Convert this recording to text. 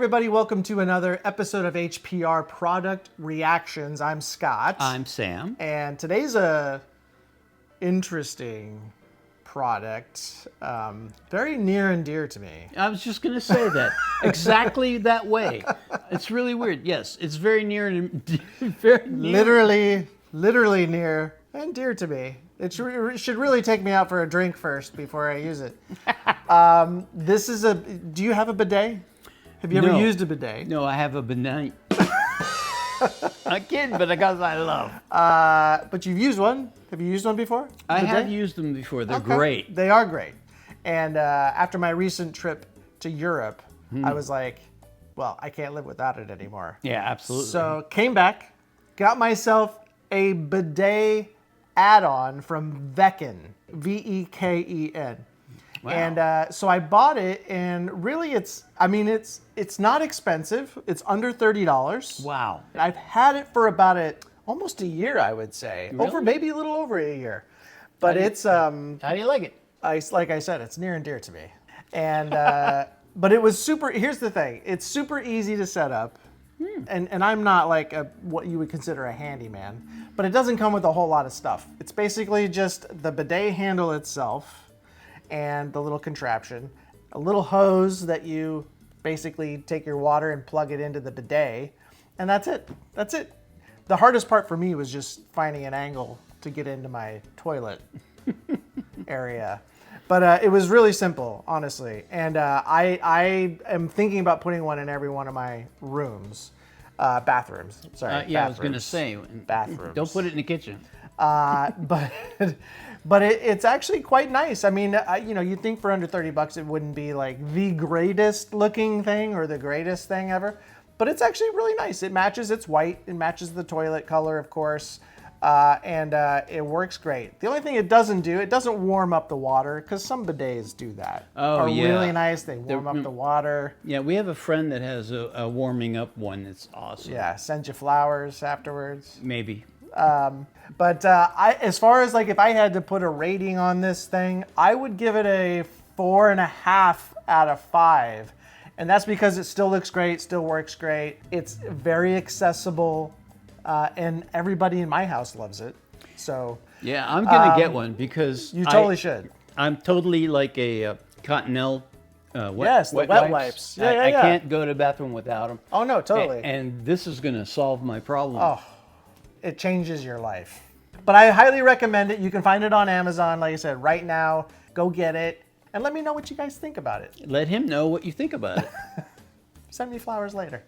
everybody, welcome to another episode of HPR Product Reactions. I'm Scott. I'm Sam. And today's a interesting product, very near and dear to me. I was just going to say that exactly that way. It's really weird. Yes, it's very near and very near. Literally near and dear to me. It should really take me out for a drink first before I use it. Do you have a bidet? Have you ever used a bidet? No, I have a bidet. I'm kidding, but because I love. But you've used one? Have you used one before? I have used them before. They're great. They are great. And after my recent trip to Europe, I was like, well, I can't live without it anymore. Yeah, absolutely. So came back, got myself a bidet add-on from Veken, V-E-K-E-N. Wow. And so I bought it, and really it's not expensive. It's under $30. Wow. I've had it for about almost a year, I would say. Really? Maybe a little over a year. But it's How do you like it? like I said, it's near and dear to me. And but it was super. Here's the thing: it's super easy to set up. And I'm not like what you would consider a handyman, but it doesn't come with a whole lot of stuff. It's basically just the bidet handle itself and the little contraption, a little hose that you basically take your water and plug it into the bidet, and that's it. That's it. The hardest part for me was just finding an angle to get into my toilet area. But it was really simple, honestly. And I am thinking about putting one in every one of my rooms. Bathrooms. Sorry. Yeah, bathrooms. I was going to say. Bathrooms. Don't put it in the kitchen. But it's actually quite nice. I mean, you'd think for under $30 it wouldn't be like the greatest looking thing or the greatest thing ever. But it's actually really nice. It matches, it's white. It matches the toilet color, of course. And it works great. The only thing it doesn't do, it doesn't warm up the water, because some bidets do that. Oh, yeah. Really nice. They warm up the water. Yeah, we have a friend that has a warming up one. It's awesome. Yeah, send you flowers afterwards. Maybe. But as far as like if I had to put a rating on this thing, I would give it a 4.5 out of 5. And that's because it still looks great, still works great. It's very accessible. And everybody in my house loves it. So Yeah, I'm going to get one because you totally should. I'm totally like a Cottonelle yes, the wet wipes. Yeah, I can't go to the bathroom without them. Oh, no, totally. And this is going to solve my problem. Oh, it changes your life. But I highly recommend it. You can find it on Amazon, like I said, right now. Go get it. And let me know what you guys think about it. Let him know what you think about it. Send me flowers later.